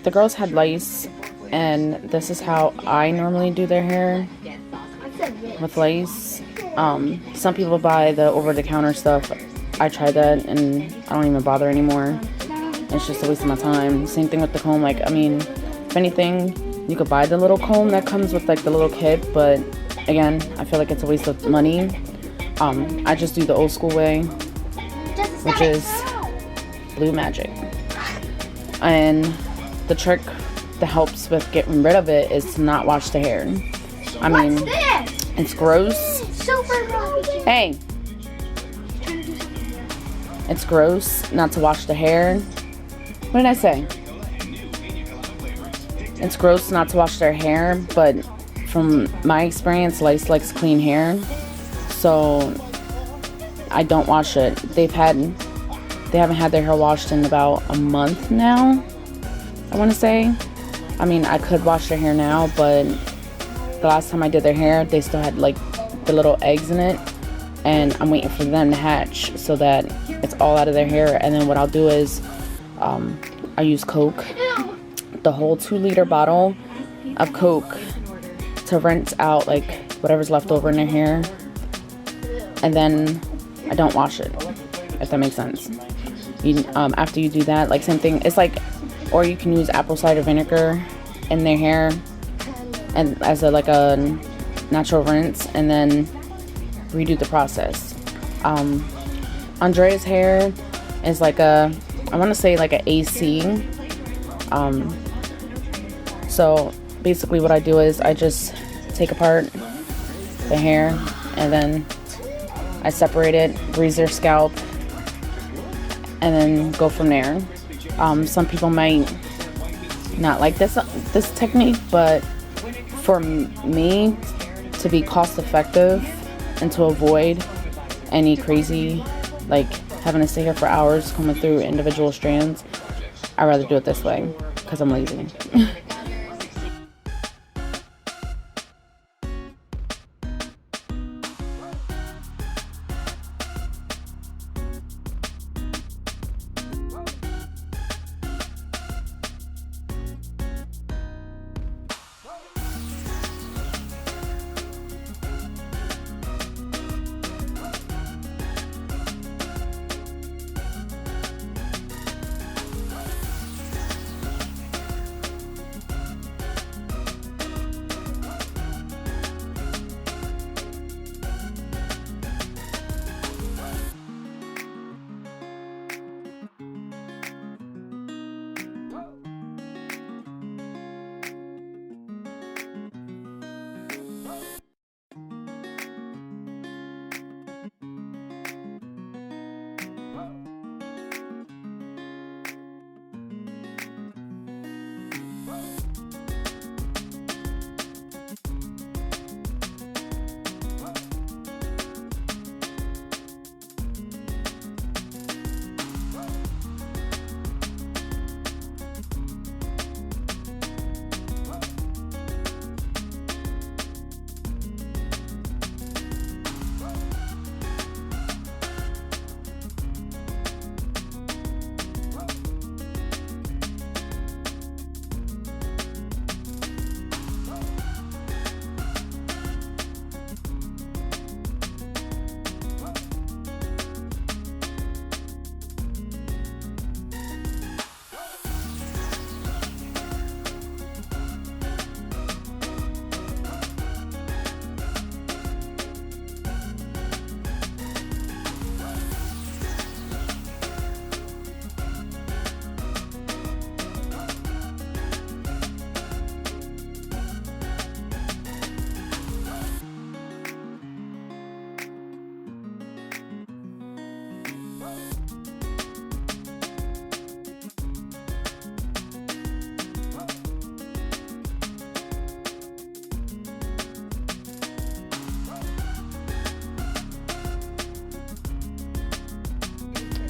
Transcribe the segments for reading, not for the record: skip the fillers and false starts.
the girls had lice, and this is how I normally do their hair with lice. Some people buy the over-the-counter stuff. I tried that and I don't even bother anymore. It's just a waste of my time. Same thing with the comb. Like, I mean, if anything, you could buy the little comb that comes with like the little kit, but again, I feel like it's a waste of money. I just do the old school way, which is blue magic. And the trick that helps with getting rid of it is to not wash the hair. I mean, it's gross. Hey, it's gross not to wash the hair. What did I say? It's gross not to wash their hair, but from my experience, Lice likes clean hair, so I don't wash it. They haven't had their hair washed in about a month now, I want to say. I mean, I could wash their hair now, but the last time I did their hair, they still had like the little eggs in it, and I'm waiting for them to hatch so that it's all out of their hair. And then what I'll do is I use Coke, the whole 2-liter bottle of Coke, to rinse out like whatever's left over in their hair, and then I don't wash it, if that makes sense. After you do that, like same thing, it's like, or you can use apple cider vinegar in their hair and as like a natural rinse, and then redo the process. Andrea's hair is like I want to say like an AC. So basically what I do is I just take apart the hair and then I separate it, grease their scalp, and then go from there. Some people might not like this technique, but for me, to be cost effective and to avoid any crazy, like having to stay here for hours combing through individual strands, I'd rather do it this way because I'm lazy.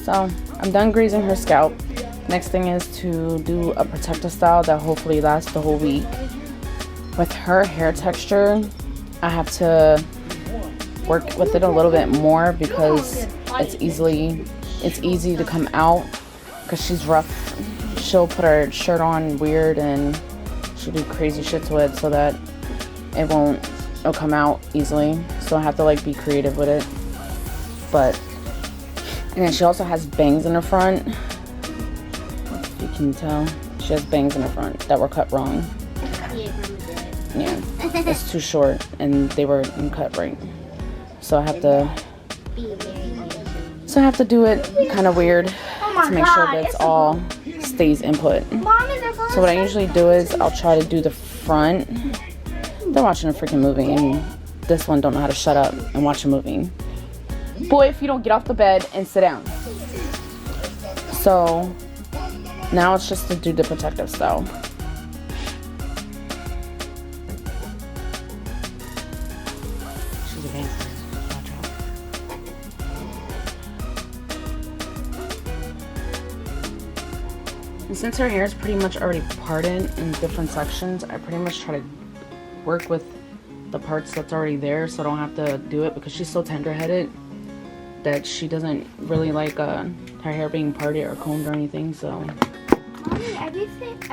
So I'm done greasing her scalp. Next thing is to do a protective style that hopefully lasts the whole week. With her hair texture, I have to work with it a little bit more because it's easy to come out because she's rough. she'll put her shirt on weird and she'll do crazy shit to it so that it'll come out easily. So I have to like be creative with it. But, and then she also has bangs in her front. If you can tell, she has bangs in her front that were cut wrong. Yeah, it's too short and they were cut right. So I have to do it kind of weird to make sure that it's all stays input. So what I usually do is I'll try to do the front. They're watching a freaking movie and this one don't know how to shut up and watch a movie. Boy, if you don't get off the bed and sit down. So now it's just to do the protective style. She's a vampire. Watch out. And since her hair is pretty much already parted in different sections, I pretty much try to work with the parts that's already there so I don't have to do it, because she's so tender-headed that she doesn't really like her hair being parted or combed or anything. So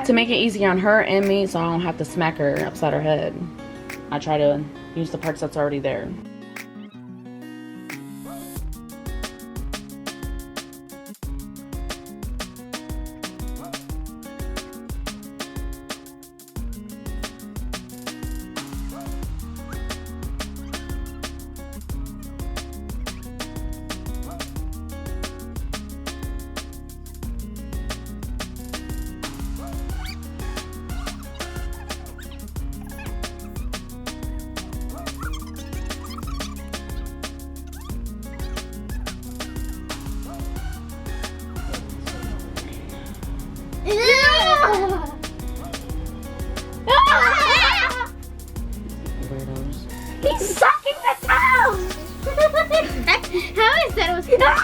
to make it easy on her and me so I don't have to smack her upside her head, I try to use the parts that's already there. He's sucking the town! How is that?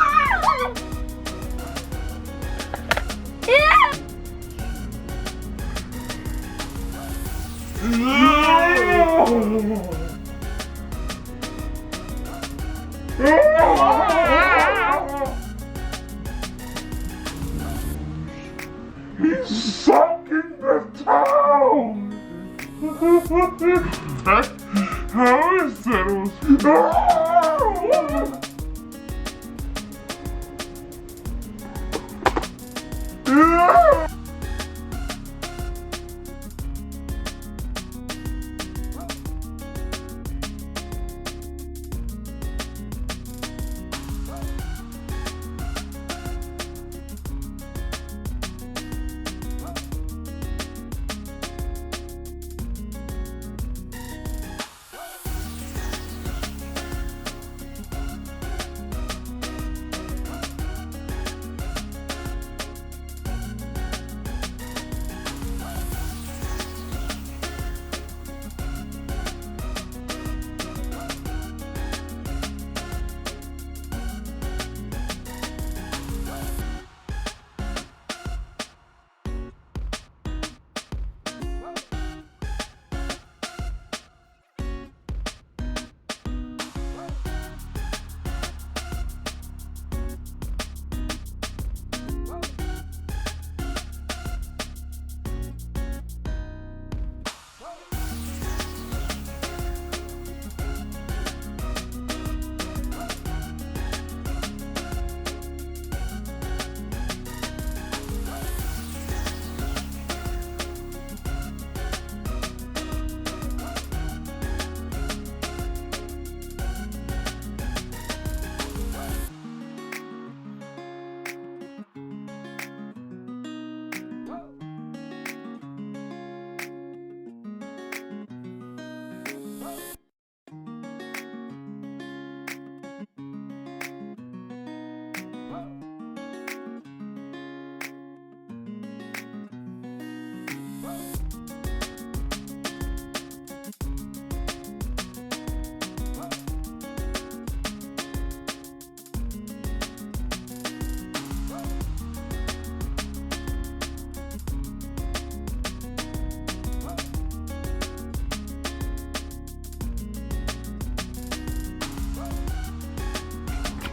He's sucking the town! How is that?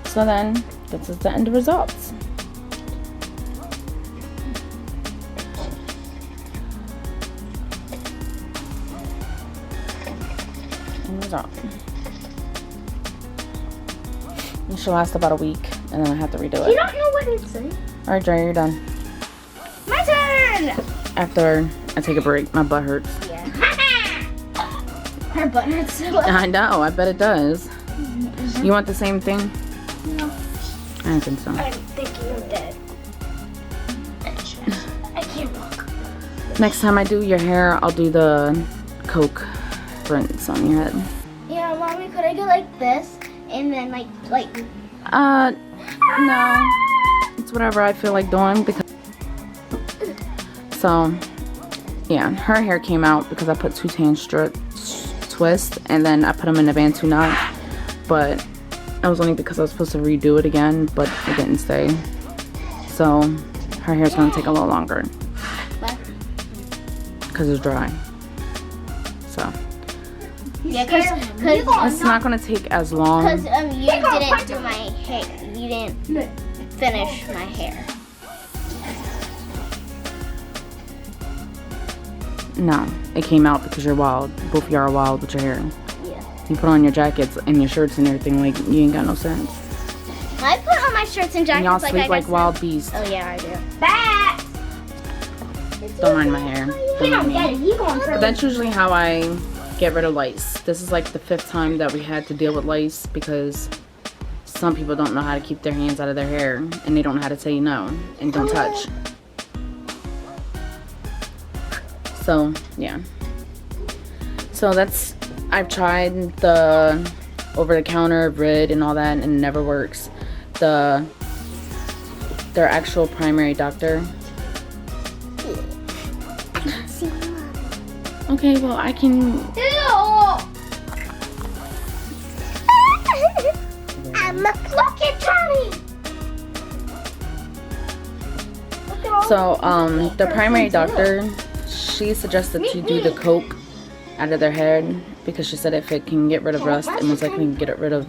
So then, this is the end results. It should last about a week, and then I have to redo it. You don't know what it's saying. All right, Dre, you're done. My turn. After I take a break, my butt hurts. Yeah. Her butt hurts so much. I know. I bet it does. You want the same thing? No. I don't think so. I'm thinking I'm dead. I can't walk. Next time I do your hair, I'll do the Coke rinse on your head. Yeah, Mommy, could I do like this and then like? No. It's whatever I feel like doing because. So, yeah, her hair came out because I put 2 tan strip twists and then I put them in a Bantu knot, but that was only because I was supposed to redo it again, but it didn't stay. So, her hair's gonna take a little longer because it's dry. So. Yeah, cause It's not gonna take as long. you didn't do my hair. You didn't finish my hair. No, it came out because you're wild. Both of y'all are wild with your hair. Yeah. You put on your jackets and your shirts and everything like you ain't got no sense. I put on my shirts and jackets And y'all like sleep I like got wild some- beasts. Oh yeah, I do. Bats. Don't mind my hair. Don't mind me. He going But that's usually how I get rid of lice. This is like the 5th time that we had to deal with lice because some people don't know how to keep their hands out of their hair and they don't know how to say no and don't touch. So, yeah. So that's, I've tried the over-the-counter Rid and all that and it never works. Their actual primary doctor. Okay, well I can. Look at Johnny. So, the primary doctor, she suggested to do the Coke out of their head because she said if it can get rid of rust, it most likely can get rid of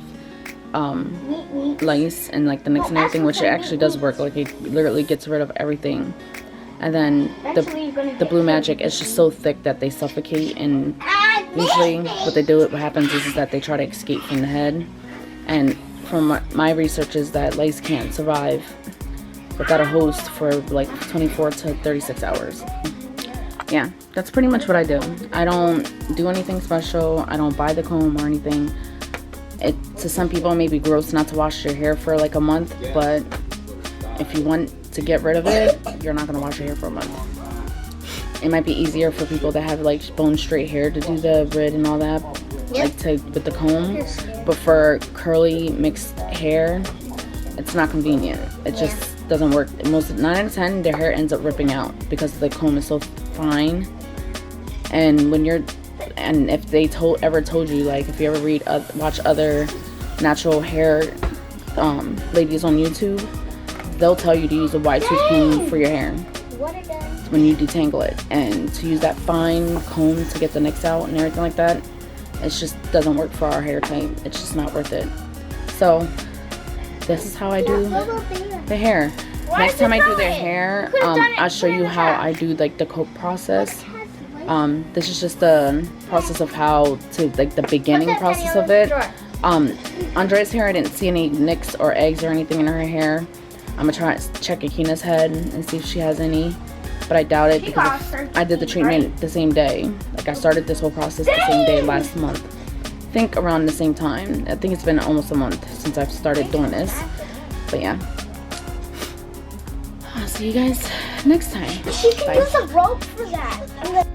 lice and like the nicks and everything, which it actually does work. Like it literally gets rid of everything. And then the Blue Magic is just so thick that they suffocate, and usually what they do, what happens is that they try to escape from the head. And from my research is that lice can't survive without a host for like 24 to 36 hours. Yeah, that's pretty much what I do. I don't do anything special. I don't buy the comb or anything. It, to some people, it may be gross not to wash your hair for like a month, but if you want to get rid of it, you're not going to wash your hair for a month. It might be easier for people that have like bone straight hair to do the Rid and all that, like with the comb. But for curly mixed hair, it's not convenient. It just doesn't work. 9 out of 10, their hair ends up ripping out because the comb is so fine. And when you're, and if they ever told you, like if you ever watch other natural hair ladies on YouTube, they'll tell you to use a wide tooth comb for your hair when you detangle it, and to use that fine comb to get the nicks out and everything like that. It just doesn't work for our hair type. It's just not worth it. So this is how I do the hair. Next time I do their hair, I'll show you how I do like the Coke process. This is just the process of how to, like the beginning process of it. Andrea's hair, I didn't see any nicks or eggs or anything in her hair. I'm gonna try to check Akina's head and see if she has any, but I doubt it because I did the treatment the same day. Like I started this whole process the same day last month. I think around the same time. I think it's been almost a month since I've started doing this. But yeah. I'll see you guys next time. She can Bye. use a rope for that.